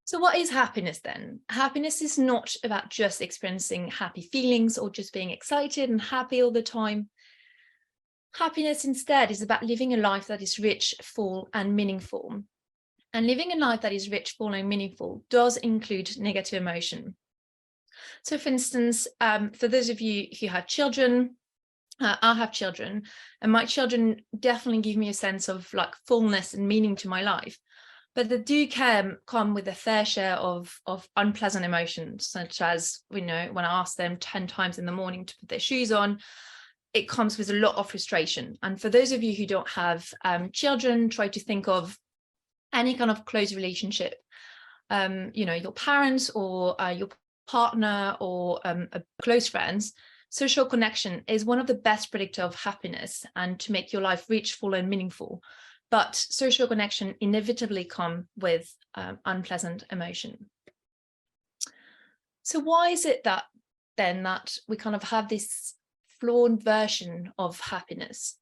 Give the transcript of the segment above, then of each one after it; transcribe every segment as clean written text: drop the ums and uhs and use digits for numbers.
So what is happiness then? Happiness is not about just experiencing happy feelings or just being excited and happy all the time. Happiness instead is about living a life that is rich, full, and meaningful. And living a life that is rich, full, and meaningful does include negative emotion. So for instance, for those of you, if you have children, I have children, and my children definitely give me a sense of like fullness and meaning to my life. But they do come with a fair share of unpleasant emotions, such as, when I ask them 10 times in the morning to put their shoes on, it comes with a lot of frustration. And for those of you who don't have children, try to think of any kind of close relationship, your parents or your partner or close friends. Social connection is one of the best predictors of happiness and to make your life rich, full, and meaningful. But social connection inevitably come with unpleasant emotion. So why is it that we kind of have this flawed version of happiness?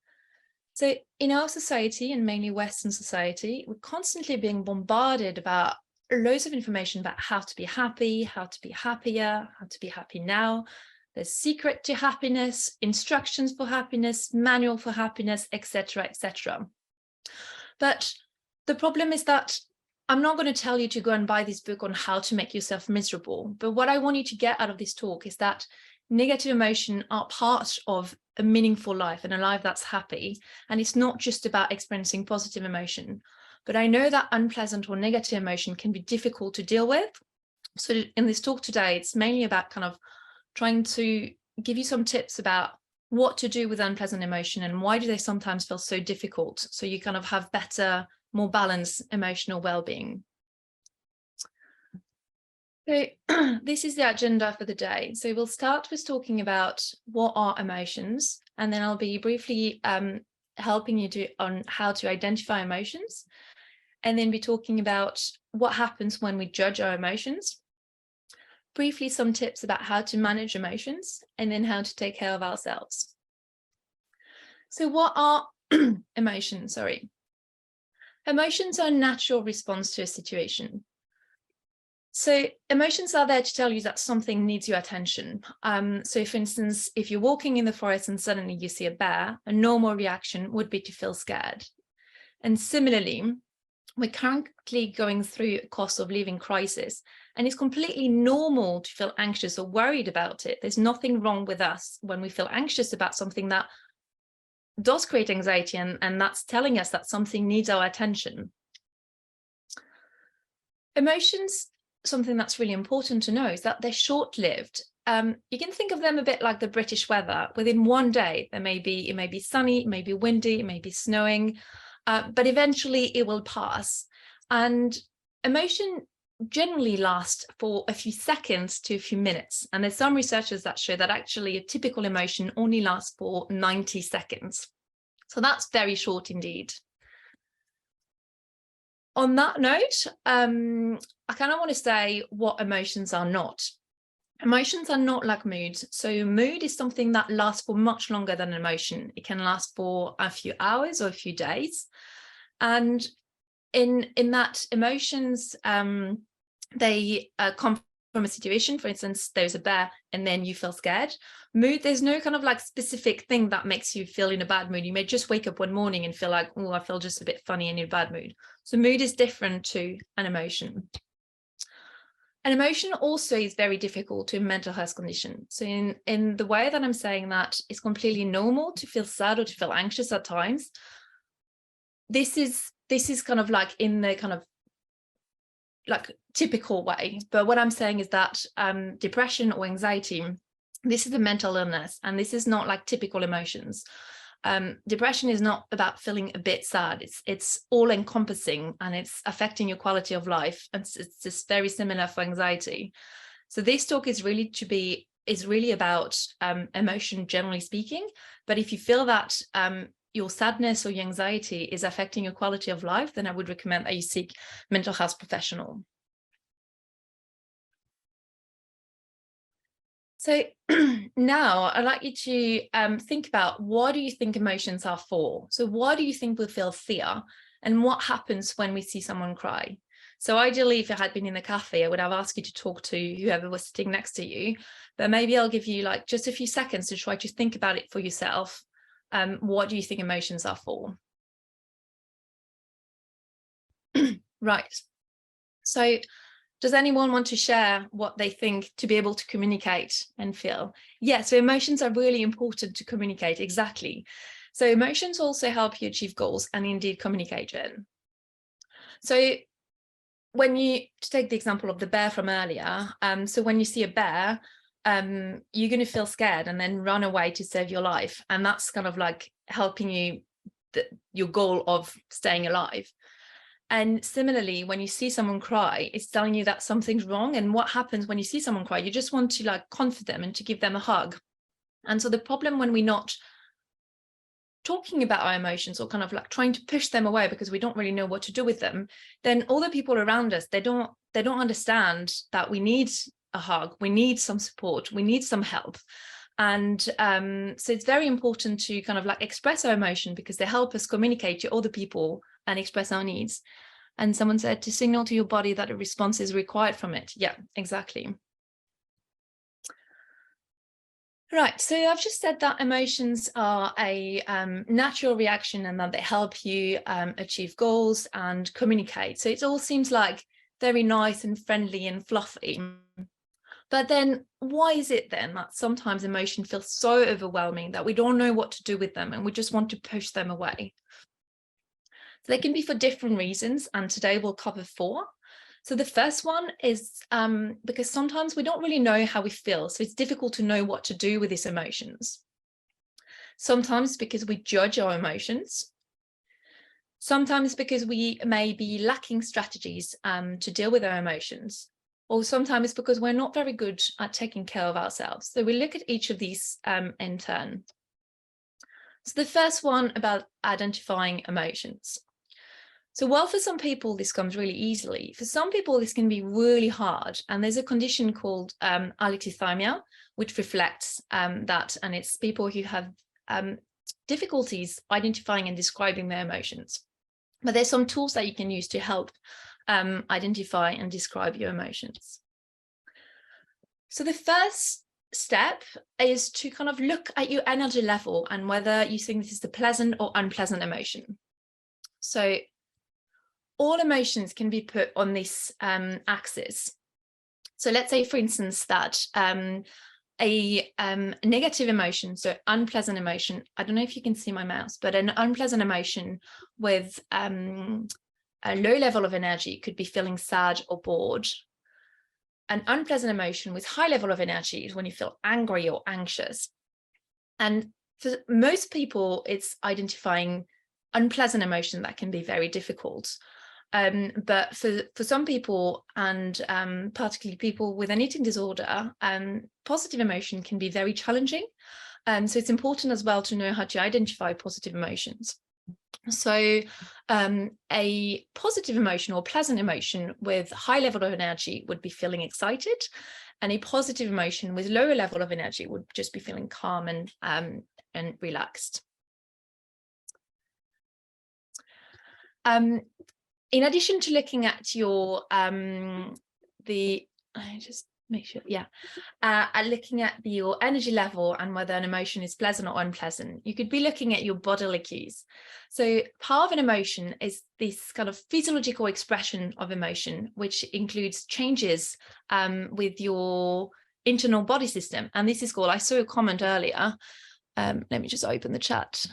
So in our society, and mainly Western society, we're constantly being bombarded about loads of information about how to be happy, how to be happier, how to be happy now. There's secret to happiness, instructions for happiness, manual for happiness, etc., etc. But the problem is that I'm not going to tell you to go and buy this book on how to make yourself miserable. But what I want you to get out of this talk is that negative emotion are part of a meaningful life and a life that's happy. And it's not just about experiencing positive emotion. But I know that unpleasant or negative emotion can be difficult to deal with. So in this talk today, it's mainly about kind of trying to give you some tips about what to do with unpleasant emotion and why do they sometimes feel so difficult, so you kind of have better, more balanced emotional well-being. So this is the agenda for the day. So we'll start with talking about what are emotions, and then I'll be briefly helping you on how to identify emotions, and then be talking about what happens when we judge our emotions. Briefly, some tips about how to manage emotions, and then how to take care of ourselves. So what are emotions? Emotions are a natural response to a situation. So emotions are there to tell you that something needs your attention. So for instance, if you're walking in the forest and suddenly you see a bear, a normal reaction would be to feel scared. And similarly, we're currently going through a cost of living crisis, and it's completely normal to feel anxious or worried about it. There's nothing wrong with us when we feel anxious about something that does create anxiety, and that's telling us that something needs our attention. Emotions, something that's really important to know is that they're short-lived. You can think of them a bit like the British weather. Within one day, it may be sunny, it may be windy, it may be snowing, but eventually it will pass. And emotion generally lasts for a few seconds to a few minutes. And there's some researchers that show that actually a typical emotion only lasts for 90 seconds. So that's very short indeed. On that note, I kind of want to say what emotions are not. Emotions are not like mood. So mood is something that lasts for much longer than emotion. It can last for a few hours or a few days. And in that, emotions, they come from a situation. For instance, there's a bear and then you feel scared. Mood, there's no kind of like specific thing that makes you feel in a bad mood. You may just wake up one morning and feel like, oh, I feel just a bit funny and in a bad mood. So mood is different to an emotion. An emotion also is very difficult to a mental health condition. So in the way that I'm saying that it's completely normal to feel sad or to feel anxious at times, this is kind of like in the kind of like typical way. But what I'm saying is that depression or anxiety, this is a mental illness, and this is not like typical emotions. Depression is not about feeling a bit sad. It's all encompassing, and it's affecting your quality of life. And it's just very similar for anxiety. So this talk is really about emotion, generally speaking. But if you feel that your sadness or your anxiety is affecting your quality of life, then I would recommend that you seek mental health professional. So now I'd like you to think about, what do you think emotions are for? So why do you think we feel fear? And what happens when we see someone cry? So ideally, if I had been in the cafe, I would have asked you to talk to whoever was sitting next to you. But maybe I'll give you like just a few seconds to try to think about it for yourself. What do you think emotions are for? Right. So does anyone want to share what they think to be able to communicate and feel? Yeah, so emotions are really important to communicate, exactly. So emotions also help you achieve goals and indeed communication. So to take the example of the bear from earlier, so when you see a bear, you're going to feel scared and then run away to save your life. And that's kind of like helping you, your goal of staying alive. And similarly, when you see someone cry, it's telling you that something's wrong. And what happens when you see someone cry? You just want to like comfort them and to give them a hug. And so the problem when we're not talking about our emotions or kind of like trying to push them away because we don't really know what to do with them, then all the people around us, they don't understand that we need a hug, we need some support, we need some help. And so it's very important to kind of like express our emotion because they help us communicate to other people and express our needs. And someone said to signal to your body that a response is required from it. Yeah, exactly. Right, so I've just said that emotions are a natural reaction and that they help you achieve goals and communicate. So it all seems like very nice and friendly and fluffy. But then why is it then that sometimes emotion feels so overwhelming that we don't know what to do with them and we just want to push them away? So they can be for different reasons, and today we'll cover 4. So the first one is because sometimes we don't really know how we feel, so it's difficult to know what to do with these emotions. Sometimes because we judge our emotions. Sometimes because we may be lacking strategies to deal with our emotions. Or sometimes because we're not very good at taking care of ourselves. So we look at each of these in turn. So the first one about identifying emotions. So while for some people this comes really easily, for some people this can be really hard. And there's a condition called alexithymia, which reflects that. And it's people who have difficulties identifying and describing their emotions. But there's some tools that you can use to help identify and describe your emotions. So the first step is to kind of look at your energy level and whether you think this is a pleasant or unpleasant emotion. So all emotions can be put on this axis. So let's say, for instance, that a negative emotion, so unpleasant emotion, I don't know if you can see my mouse, but an unpleasant emotion with a low level of energy could be feeling sad or bored. An unpleasant emotion with high level of energy is when you feel angry or anxious. And for most people, it's identifying unpleasant emotion that can be very difficult. But for some people, and particularly people with an eating disorder, positive emotion can be very challenging. So it's important as well to know how to identify positive emotions. So a positive emotion or pleasant emotion with high level of energy would be feeling excited, and a positive emotion with lower level of energy would just be feeling calm and relaxed. In addition to looking at your looking at your energy level and whether an emotion is pleasant or unpleasant, you could be looking at your bodily cues. So part of an emotion is this kind of physiological expression of emotion, which includes changes with your internal body system. And this is called, I saw a comment earlier. Let me just open the chat.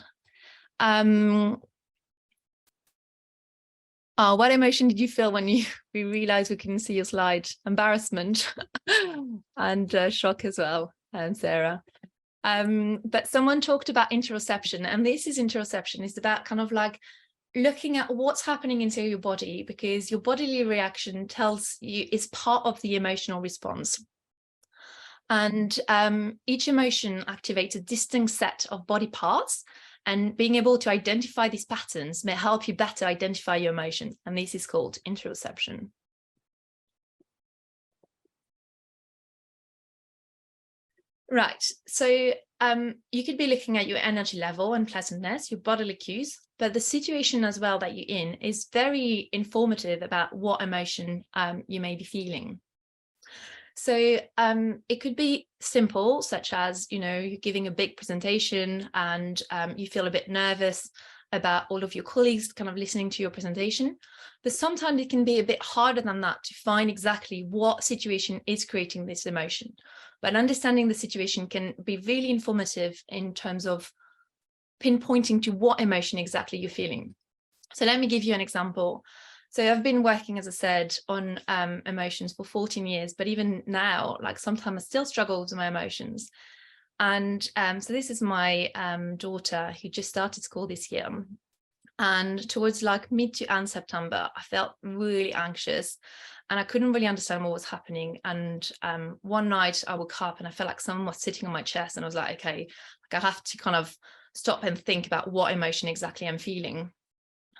What emotion did you feel when we realized we couldn't see your slide? Embarrassment and shock as well, Sarah. But someone talked about interoception, and this is interoception. It's about kind of like looking at what's happening inside your body, because your bodily reaction tells you is part of the emotional response. And each emotion activates a distinct set of body parts, and being able to identify these patterns may help you better identify your emotion. And this is called interoception. Right, so you could be looking at your energy level and pleasantness, your bodily cues, but the situation as well that you're in is very informative about what emotion you may be feeling. So it could be simple, such as, you're giving a big presentation and you feel a bit nervous about all of your colleagues kind of listening to your presentation. But sometimes it can be a bit harder than that to find exactly what situation is creating this emotion. But understanding the situation can be really informative in terms of pinpointing to what emotion exactly you're feeling. So let me give you an example. So I've been working, as I said, on emotions for 14 years, but even now, like sometimes I still struggle with my emotions. And so this is my daughter who just started school this year. And towards like mid to end September, I felt really anxious and I couldn't really understand what was happening. And one night I woke up and I felt like someone was sitting on my chest, and I was like, okay, like I have to kind of stop and think about what emotion exactly I'm feeling.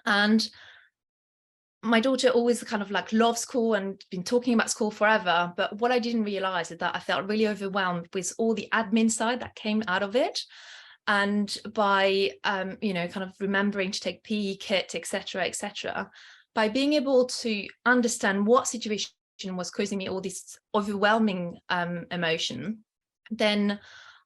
And my daughter always kind of like loves school and been talking about school forever. But what I didn't realize is that I felt really overwhelmed with all the admin side that came out of it. And by, kind of remembering to take PE kit, etc., by being able to understand what situation was causing me all this overwhelming emotion, then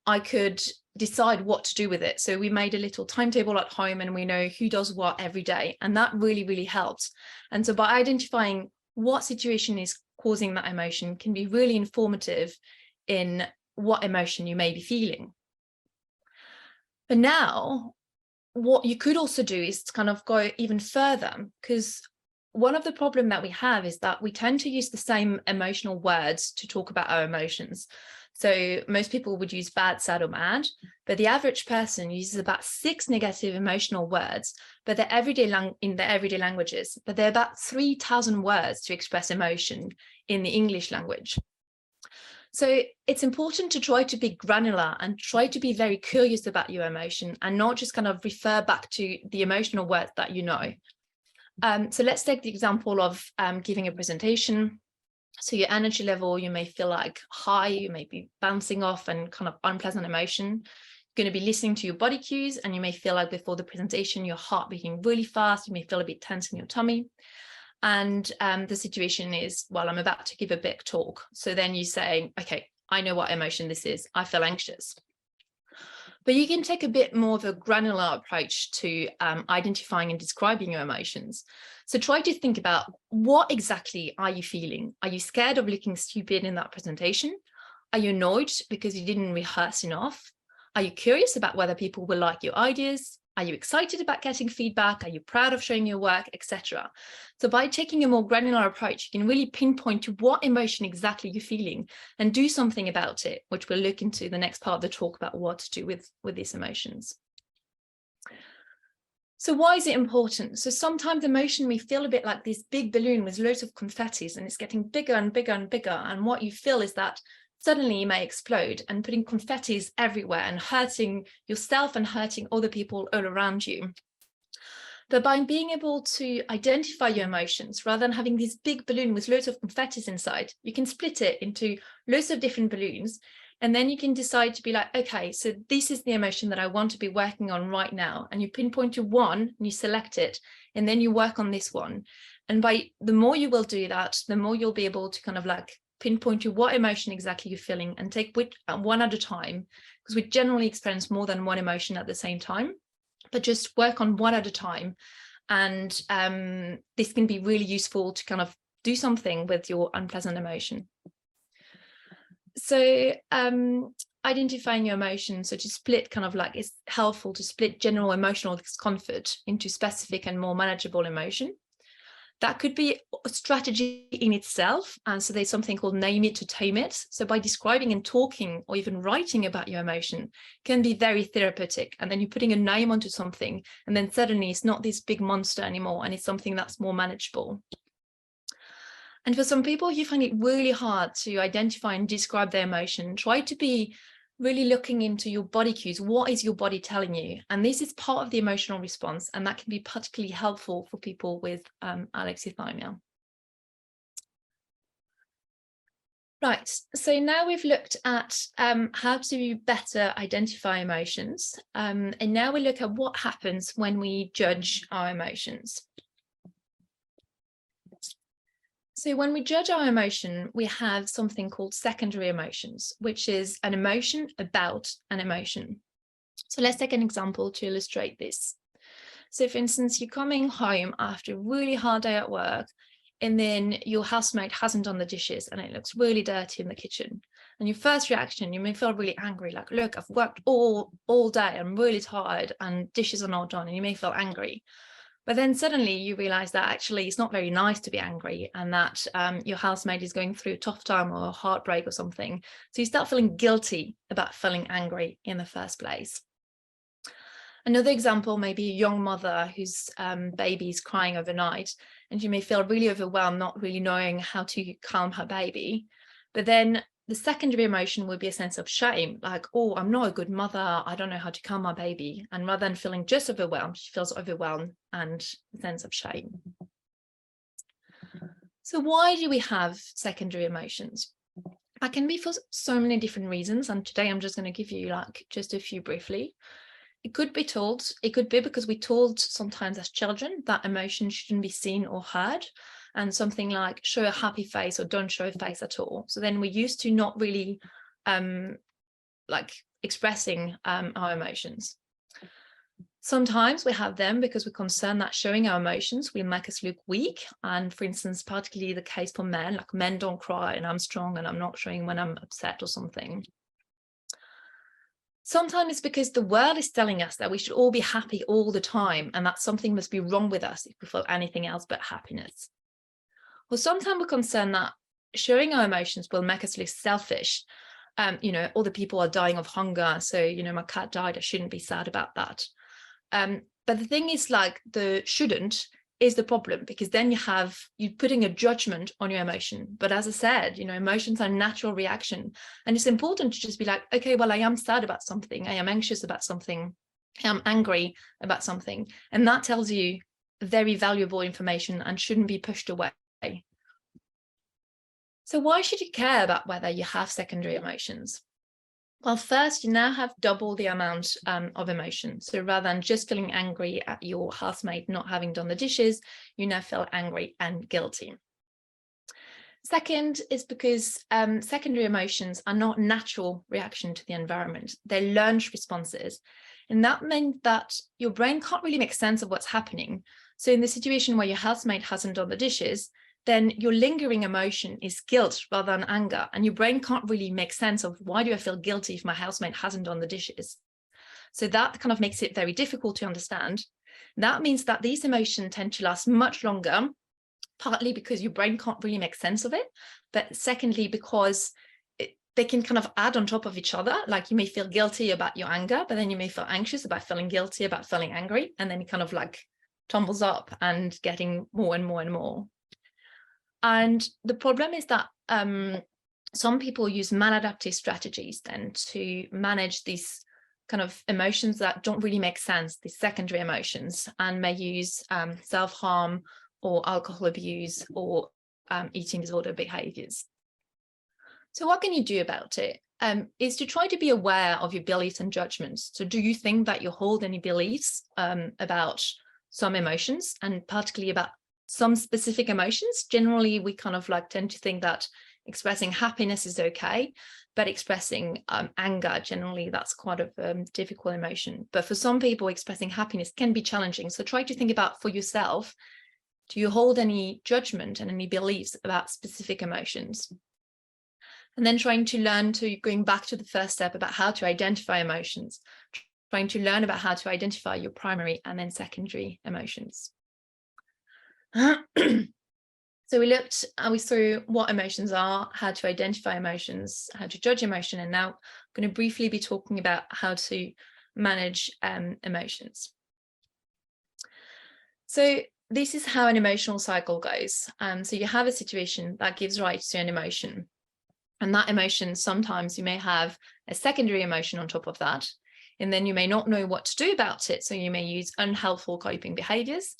I could decide what to do with it. So we made a little timetable at home and we know who does what every day. And that really, really helped. And so by identifying what situation is causing that emotion can be really informative in what emotion you may be feeling. But now what you could also do is to kind of go even further, because one of the problems that we have is that we tend to use the same emotional words to talk about our emotions. So most people would use bad, sad, or mad, but the average person uses about 6 negative emotional words, but they're in their everyday languages. But there are about 3,000 words to express emotion in the English language. So it's important to try to be granular and try to be very curious about your emotion and not just kind of refer back to the emotional words that you know. So let's take the example of giving a presentation. So your energy level, you may feel like high, you may be bouncing off and kind of unpleasant emotion. You're going to be listening to your body cues, and you may feel like before the presentation, your heart beating really fast. You may feel a bit tense in your tummy. And the situation is, well, I'm about to give a big talk. So then you say, okay, I know what emotion this is. I feel anxious. But you can take a bit more of a granular approach to identifying and describing your emotions. So try to think about, what exactly are you feeling? Are you scared of looking stupid in that presentation? Are you annoyed because you didn't rehearse enough? Are you curious about whether people will like your ideas? Are you excited about getting feedback? Are you proud of showing your work, etc.? So by taking a more granular approach, you can really pinpoint to what emotion exactly you're feeling and do something about it, which we'll look into the next part of the talk about what to do with these emotions. So why is it important? So sometimes emotion may feel a bit like this big balloon with loads of confettis, and it's getting bigger and bigger and bigger. And what you feel is that suddenly you may explode and putting confettis everywhere and hurting yourself and hurting other people all around you. But by being able to identify your emotions, rather than having this big balloon with loads of confettis inside, you can split it into loads of different balloons. And then you can decide to be like, okay, so this is the emotion that I want to be working on right now. And you pinpoint to one and you select it, and then you work on this one. And by the more you will do that, the more you'll be able to kind of like pinpoint to what emotion exactly you're feeling and take one at a time, because we generally experience more than one emotion at the same time, but just work on one at a time. And this can be really useful to kind of do something with your unpleasant emotion. So identifying your emotions, so to split kind of like, it's helpful to split general emotional discomfort into specific and more manageable emotion. That could be a strategy in itself. And so there's something called name it to tame it. So by describing and talking or even writing about your emotion can be very therapeutic. And then you're putting a name onto something, and then suddenly it's not this big monster anymore, and it's something that's more manageable. And for some people, you find it really hard to identify and describe their emotion. Try to be really looking into your body cues. What is your body telling you? And this is part of the emotional response, and that can be particularly helpful for people with alexithymia. Right, so now we've looked at how to better identify emotions, and now we look at what happens when we judge our emotions. So when we judge our emotion, we have something called secondary emotions, which is an emotion about an emotion. So let's take an example to illustrate this. So for instance, you're coming home after a really hard day at work, and then your housemate hasn't done the dishes and it looks really dirty in the kitchen. And your first reaction, you may feel really angry, like, look, I've worked all day, I'm really tired and dishes are not done, and you may feel angry. But then suddenly you realize that actually it's not very nice to be angry, and that your housemate is going through a tough time or a heartbreak or something. So you start feeling guilty about feeling angry in the first place. Another example may be a young mother whose baby is crying overnight, and you may feel really overwhelmed, not really knowing how to calm her baby. But then the secondary emotion would be a sense of shame, like, oh, I'm not a good mother, I don't know how to calm my baby. And rather than feeling just overwhelmed, she feels overwhelmed and a sense of shame. So why do we have secondary emotions? That can be for so many different reasons, and today I'm just going to give you like just a few briefly. It could be because we're told sometimes as children that emotion shouldn't be seen or heard, and something like show a happy face or don't show a face at all. So then we're used to not really like expressing our emotions. Sometimes we have them because we're concerned that showing our emotions will make us look weak. And for instance, particularly the case for men, like men don't cry and I'm strong and I'm not showing when I'm upset or something. Sometimes it's because the world is telling us that we should all be happy all the time, and that something must be wrong with us if we feel anything else but happiness. Or sometimes we're concerned that showing our emotions will make us look selfish. Other people are dying of hunger, so, my cat died, I shouldn't be sad about that. But the thing is, like, the shouldn't is the problem, because then you're putting a judgment on your emotion. But as I said, emotions are a natural reaction, and it's important to just be like, okay, well, I am sad about something, I am anxious about something, I am angry about something, and that tells you very valuable information and shouldn't be pushed away. So why should you care about whether you have secondary emotions? Well, first, you now have double the amount of emotion. So rather than just feeling angry at your housemate not having done the dishes, you now feel angry and guilty. Second is because secondary emotions are not natural reaction to the environment. They're learned responses. And that meant that your brain can't really make sense of what's happening. So in the situation where your housemate hasn't done the dishes, then your lingering emotion is guilt rather than anger. And your brain can't really make sense of, why do I feel guilty if my housemate hasn't done the dishes? So that kind of makes it very difficult to understand. That means that these emotions tend to last much longer, partly because your brain can't really make sense of it, but secondly, because they can kind of add on top of each other. Like, you may feel guilty about your anger, but then you may feel anxious about feeling guilty about feeling angry. And then it kind of like tumbles up and getting more and more and more. And the problem is that some people use maladaptive strategies then to manage these kind of emotions that don't really make sense, these secondary emotions, and may use self-harm or alcohol abuse or eating disorder behaviors. So what can you do about it? Is to try to be aware of your beliefs and judgments. So do you think that you hold any beliefs about some emotions, and particularly about some specific emotions? Generally, we kind of like tend to think that expressing happiness is okay, but expressing anger, generally, that's quite a difficult emotion. But for some people, expressing happiness can be challenging. So try to think about for yourself, do you hold any judgment and any beliefs about specific emotions? And then trying to learn to, going back to the first step about how to identify emotions, trying to learn about how to identify your primary and then secondary emotions. So we saw what emotions are, how to identify emotions, how to judge emotion, and now I'm going to briefly be talking about how to manage emotions. So this is how an emotional cycle goes. So you have a situation that gives rise to an emotion. And that emotion, sometimes you may have a secondary emotion on top of that, and then you may not know what to do about it. So you may use unhelpful coping behaviors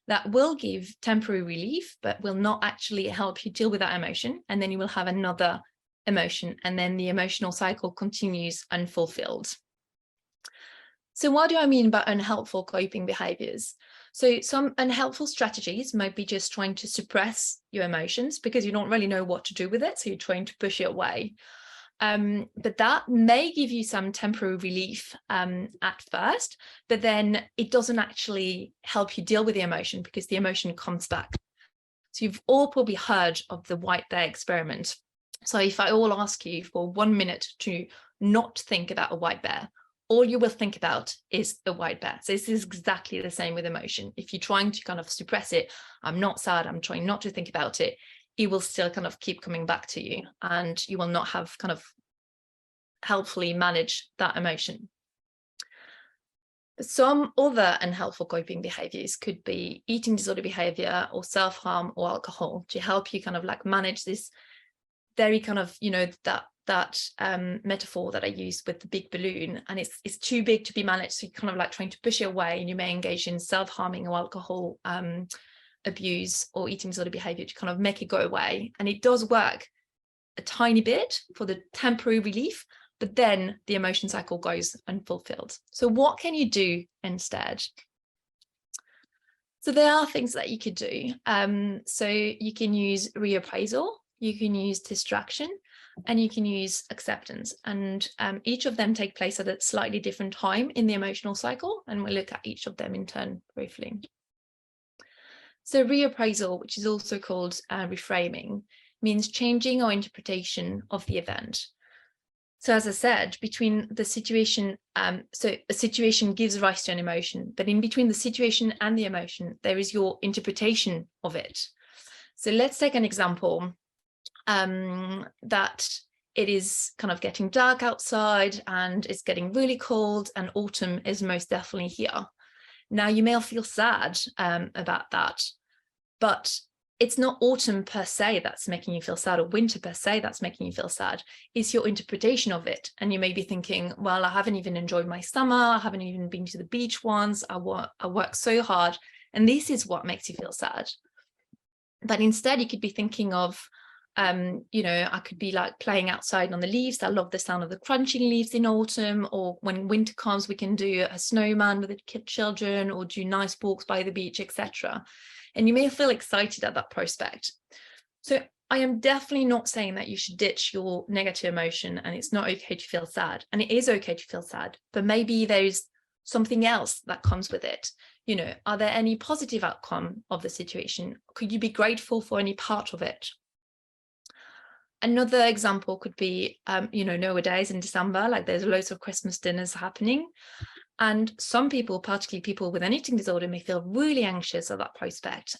that will give temporary relief, but will not actually help you deal with that emotion. And then you will have another emotion, and then the emotional cycle continues unfulfilled. So what do I mean by unhelpful coping behaviors? So some unhelpful strategies might be just trying to suppress your emotions because you don't really know what to do with it. So you're trying to push it away. But that may give you some temporary relief at first, but then it doesn't actually help you deal with the emotion because the emotion comes back. So you've all probably heard of the white bear experiment. So if I all ask you for 1 minute to not think about a white bear, all you will think about is a white bear. So this is exactly the same with emotion. If you're trying to kind of suppress it, I'm not sad, I'm trying not to think about it, it will still kind of keep coming back to you, and you will not have kind of helpfully managed that emotion. Some other unhelpful coping behaviors could be eating disorder behavior or self-harm or alcohol to help you kind of like manage this very kind of, you know, that metaphor that I used with the big balloon, and it's too big to be managed, so you're kind of like trying to push it away, and you may engage in self-harming or alcohol abuse or eating disorder behavior to kind of make it go away. And it does work a tiny bit for the temporary relief, but then the emotion cycle goes unfulfilled. So what can you do instead? So there are things that you could do. So you can use reappraisal, you can use distraction, and you can use acceptance. And each of them take place at a slightly different time in the emotional cycle. And we'll look at each of them in turn briefly. So reappraisal, which is also called reframing, means changing our interpretation of the event. So as I said, between the situation, so a situation gives rise to an emotion, but in between the situation and the emotion, there is your interpretation of it. So let's take an example that it is kind of getting dark outside and it's getting really cold and autumn is most definitely here. Now you may feel sad about that, but it's not autumn per se that's making you feel sad, or winter per se that's making you feel sad. It's your interpretation of it. And you may be thinking, well, I haven't even enjoyed my summer. I haven't even been to the beach once. I work so hard. And this is what makes you feel sad. But instead, you could be thinking of, you know, I could be like playing outside on the leaves. I love the sound of the crunching leaves in autumn. Or when winter comes, we can do a snowman with the children, or do nice walks by the beach, etc. And you may feel excited at that prospect. So I am definitely not saying that you should ditch your negative emotion and it's not okay to feel sad. And it is okay to feel sad, but maybe there's something else that comes with it. You know, are there any positive outcome of the situation? Could you be grateful for any part of it? Another example could be, you know, nowadays in December, like there's loads of Christmas dinners happening. And some people, particularly people with an eating disorder, may feel really anxious at that prospect.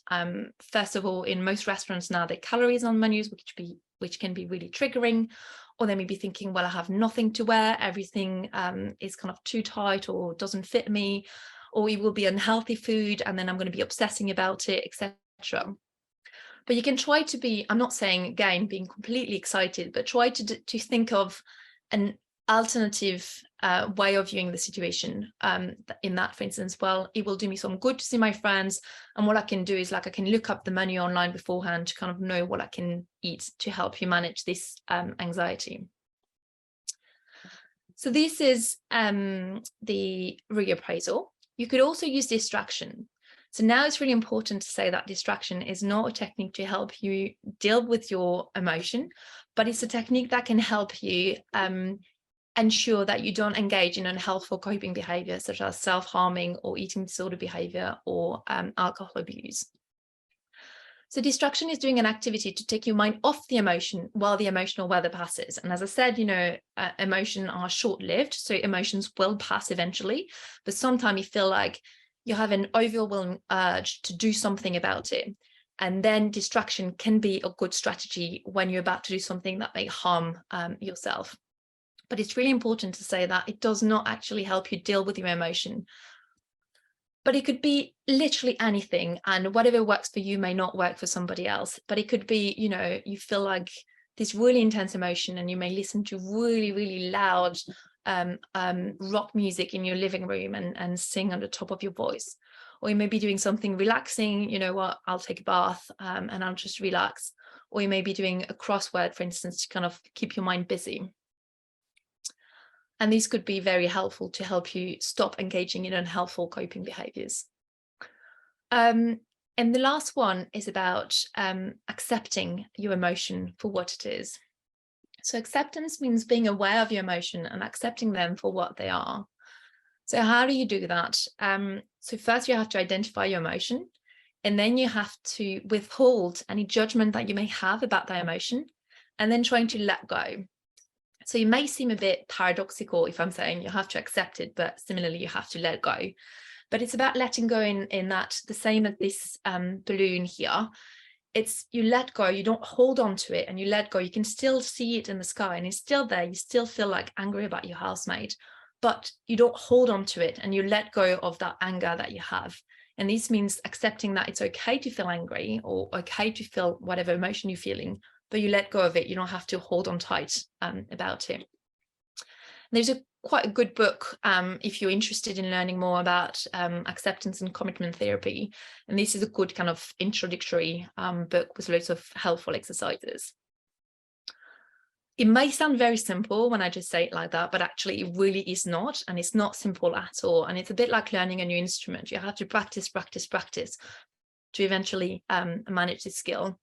First of all, in most restaurants now, there are calories on menus, which can be really triggering. Or they may be thinking, well, I have nothing to wear. Everything is kind of too tight or doesn't fit me. Or it will be unhealthy food, and then I'm going to be obsessing about it, etc. But you can try to be, I'm not saying, again, being completely excited, but try to think of an alternative way of viewing the situation. In that, for instance, well, it will do me some good to see my friends, and what I can do is like I can look up the menu online beforehand to kind of know what I can eat to help you manage this anxiety. So this is the reappraisal. You could also use distraction. So now it's really important to say that distraction is not a technique to help you deal with your emotion, but it's a technique that can help you ensure that you don't engage in unhelpful coping behavior, such as self-harming or eating disorder behavior or alcohol abuse. So distraction is doing an activity to take your mind off the emotion while the emotional weather passes. And as I said, you know, emotions are short-lived, so emotions will pass eventually, but sometimes you feel like you have an overwhelming urge to do something about it. And then distraction can be a good strategy when you're about to do something that may harm yourself. But it's really important to say that it does not actually help you deal with your emotion. But it could be literally anything, and whatever works for you may not work for somebody else. But it could be, you know, you feel like this really intense emotion and you may listen to really, really loud rock music in your living room and sing on the top of your voice. or you may be doing something relaxing, you know what, I'll take a bath and I'll just relax. Or you may be doing a crossword, for instance, to kind of keep your mind busy. And these could be very helpful to help you stop engaging in unhelpful coping behaviors. And the last one is about accepting your emotion for what it is. So acceptance means being aware of your emotion and accepting them for what they are. So how do you do that? So first you have to identify your emotion, and then you have to withhold any judgment that you may have about that emotion, and then trying to let go. So it may seem a bit paradoxical if I'm saying you have to accept it, but similarly you have to let go. But it's about letting go in that the same as this balloon here. It's you let go, you don't hold on to it, and you let go. You can still see it in the sky and it's still there. You still feel like angry about your housemate, but you don't hold on to it and you let go of that anger that you have. And this means accepting that it's okay to feel angry or okay to feel whatever emotion you're feeling, but you let go of it. You don't have to hold on tight about it. There's quite a good book if you're interested in learning more about acceptance and commitment therapy. And this is a good kind of introductory book with loads of helpful exercises. It may sound very simple when I just say it like that, but actually it really is not. And it's not simple at all. And it's a bit like learning a new instrument. You have to practice to eventually manage this skill.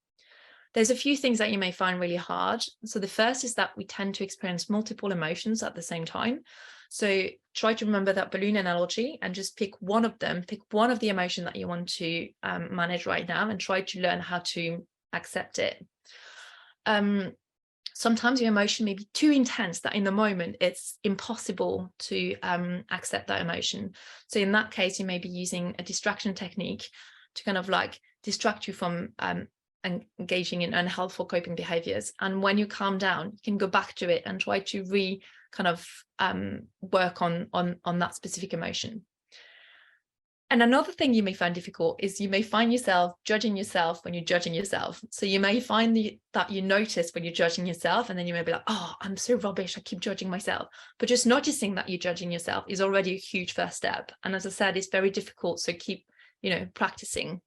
There's a few things that you may find really hard. So the first is that we tend to experience multiple emotions at the same time. So try to remember that balloon analogy and just pick one of them, pick one of the emotion that you want to manage right now and try to learn how to accept it. Sometimes your emotion may be too intense that in the moment it's impossible to accept that emotion. So in that case, you may be using a distraction technique to kind of like distract you from engaging in unhelpful coping behaviors. And when you calm down, you can go back to it and try to work on that specific emotion. And another thing you may find difficult is you may find yourself judging yourself when you're judging yourself. So you may find that you notice when you're judging yourself, and then you may be like, oh, I'm so rubbish, I keep judging myself. But just noticing that you're judging yourself is already a huge first step. And as I said, it's very difficult. So keep, practicing.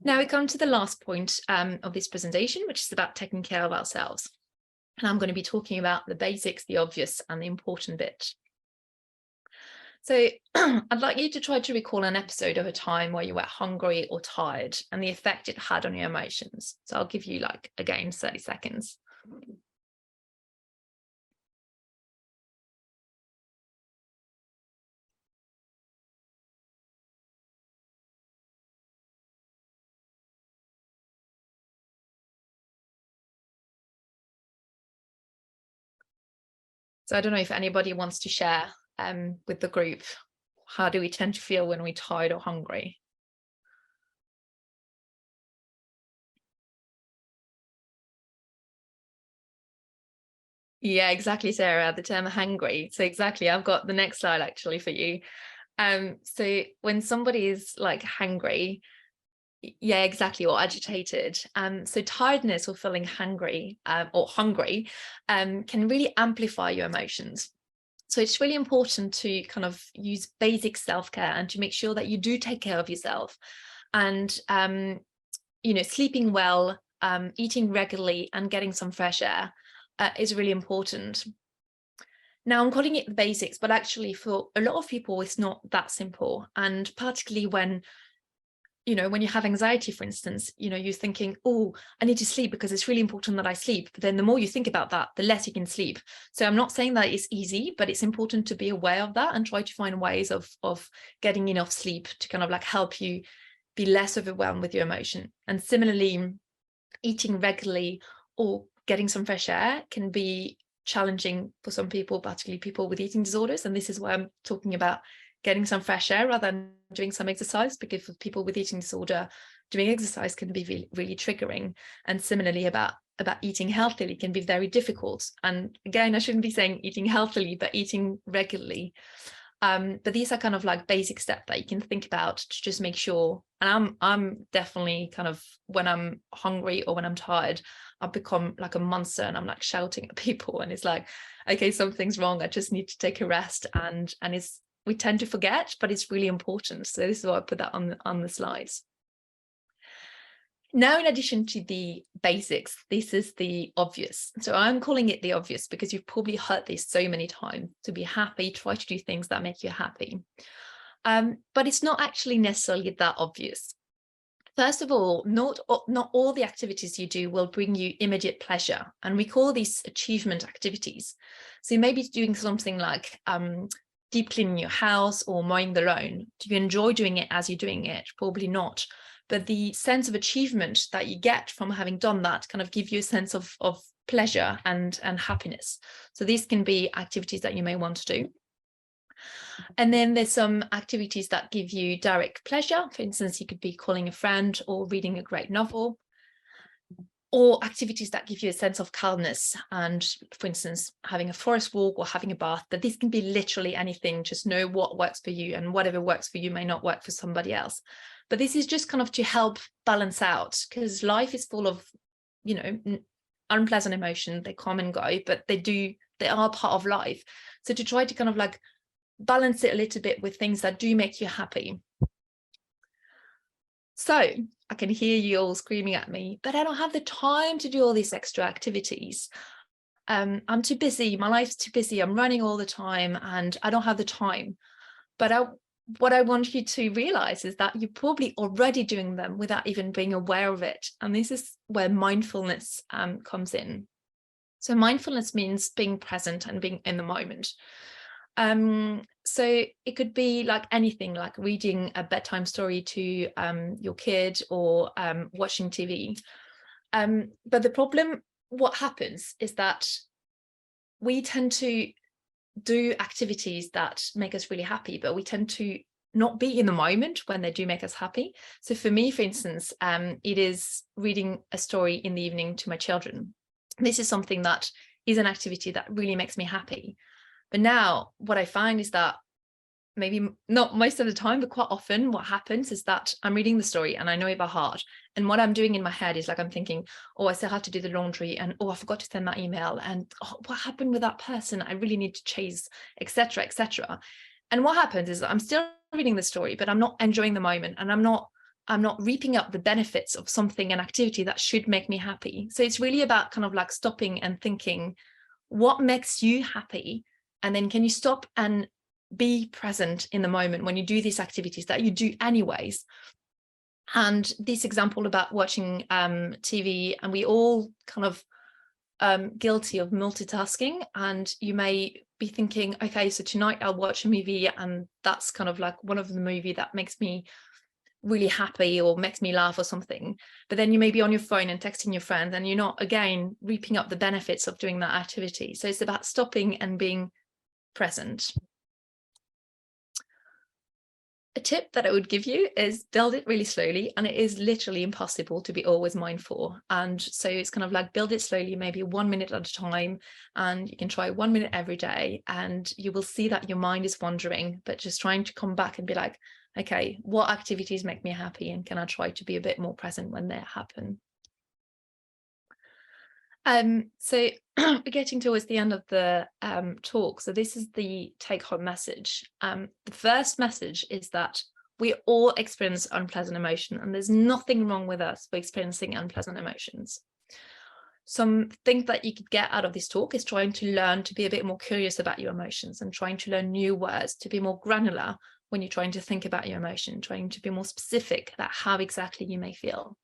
Now we come to the last point of this presentation, which is about taking care of ourselves. And I'm going to be talking about the basics, the obvious, and the important bit. So I'd like you to try to recall an episode of a time where you were hungry or tired and the effect it had on your emotions. So I'll give you again, 30 seconds. So I don't know if anybody wants to share with the group, how do we tend to feel when we're tired or hungry? Yeah, exactly, Sarah, the term hangry. So exactly, I've got the next slide actually for you. So when somebody is like hangry, yeah, exactly, or agitated. So tiredness or feeling hungry or hungry can really amplify your emotions. So it's really important to kind of use basic self-care and to make sure that you do take care of yourself. And, sleeping well, eating regularly and getting some fresh air is really important. Now I'm calling it the basics, but actually for a lot of people, it's not that simple. And particularly when you have anxiety, for instance, you're thinking, oh, I need to sleep because it's really important that I sleep. But then the more you think about that, the less you can sleep. So I'm not saying that it's easy, but it's important to be aware of that and try to find ways of getting enough sleep to kind of help you be less overwhelmed with your emotion. And similarly, eating regularly or getting some fresh air can be challenging for some people, particularly people with eating disorders. And this is why I'm talking about getting some fresh air rather than doing some exercise, because for people with eating disorder, doing exercise can be really, really triggering. And similarly about eating healthily can be very difficult. And again, I shouldn't be saying eating healthily, but eating regularly. But these are kind of basic steps that you can think about to just make sure. And I'm definitely kind of, when I'm hungry or when I'm tired, I've become like a monster and I'm shouting at people, and it's okay, something's wrong, I just need to take a rest. And it's we tend to forget, but it's really important. So this is why I put that on the slides. Now, in addition to the basics, this is the obvious. So I'm calling it the obvious because you've probably heard this so many times. To be happy, try to do things that make you happy. But it's not actually necessarily that obvious. First of all, not all the activities you do will bring you immediate pleasure. And we call these achievement activities. So you may be doing something like deep cleaning your house or mowing the lawn. Do you enjoy doing it as you're doing it? Probably not. But the sense of achievement that you get from having done that kind of give you a sense of pleasure and happiness. So these can be activities that you may want to do. And then there's some activities that give you direct pleasure. For instance, you could be calling a friend or reading a great novel, or activities that give you a sense of calmness. And for instance, having a forest walk or having a bath, but this can be literally anything. Just know what works for you, and whatever works for you may not work for somebody else. But this is just kind of to help balance out, because life is full of, you know, unpleasant emotions. They come and go, but they are part of life. So to try to kind of like balance it a little bit with things that do make you happy. So I can hear you all screaming at me, but I don't have the time to do all these extra activities. I'm too busy. My life's too busy. I'm running all the time and I don't have the time. But what I want you to realize is that you're probably already doing them without even being aware of it. And this is where mindfulness comes in. So mindfulness means being present and being in the moment. So it could be like anything, like reading a bedtime story to your kid, or watching TV. But the problem, what happens is that we tend to do activities that make us really happy, but we tend to not be in the moment when they do make us happy. So for me, for instance, it is reading a story in the evening to my children. This is something that is an activity that really makes me happy. But now what I find is that, maybe not most of the time, but quite often what happens is that I'm reading the story and I know it by heart. And what I'm doing in my head is like, I'm thinking, oh, I still have to do the laundry, and oh, I forgot to send that email, and oh, what happened with that person? I really need to chase, etc., etc. And what happens is I'm still reading the story, but I'm not enjoying the moment, and I'm not reaping up the benefits of something, an activity that should make me happy. So it's really about kind of like stopping and thinking, what makes you happy? And then can you stop and be present in the moment when you do these activities that you do anyways? And this example about watching TV, and we all kind of guilty of multitasking, and you may be thinking, okay, so tonight I'll watch a movie, and that's kind of like one of the movie that makes me really happy or makes me laugh or something. But then you may be on your phone and texting your friend, and you're not, again, reaping up the benefits of doing that activity. So it's about stopping and being present. A tip that I would give you is build it really slowly, and it is literally impossible to be always mindful. And so it's kind of like build it slowly, maybe 1 minute at a time, and you can try 1 minute every day, and you will see that your mind is wandering, but just trying to come back and be like, okay, what activities make me happy, and can I try to be a bit more present when they happen? So we're getting towards the end of the talk. So this is the take-home message. The first message is that we all experience unpleasant emotion, and there's nothing wrong with us for experiencing unpleasant emotions. Something that you could get out of this talk is trying to learn to be a bit more curious about your emotions, and trying to learn new words, to be more granular when you're trying to think about your emotion, trying to be more specific about how exactly you may feel.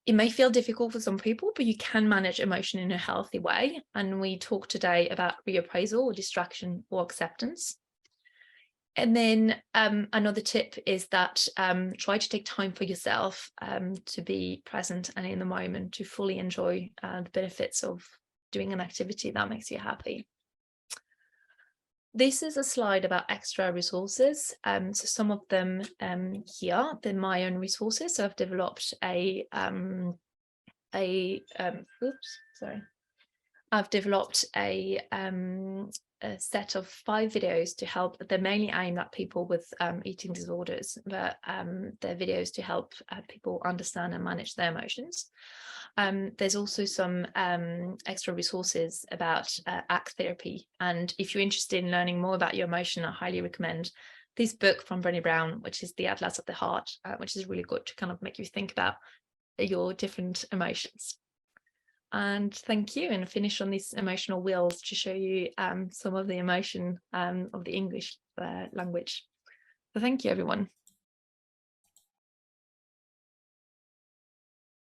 It may feel difficult for some people, but you can manage emotion in a healthy way. And we talk today about reappraisal, or distraction, or acceptance. And then another tip is that try to take time for yourself to be present and in the moment, to fully enjoy the benefits of doing an activity that makes you happy. This is a slide about extra resources. So some of them here, they're my own resources. So I've developed I've developed a set of 5 videos to help. They're mainly aimed at people with eating disorders, but they're videos to help people understand and manage their emotions. There's also some extra resources about ACT therapy. And if you're interested in learning more about your emotion, I highly recommend this book from Brené Brown, which is The Atlas of the Heart, which is really good to kind of make you think about your different emotions. And thank you, and finish on these emotional wheels to show you some of the emotion of the English language. So thank you, everyone.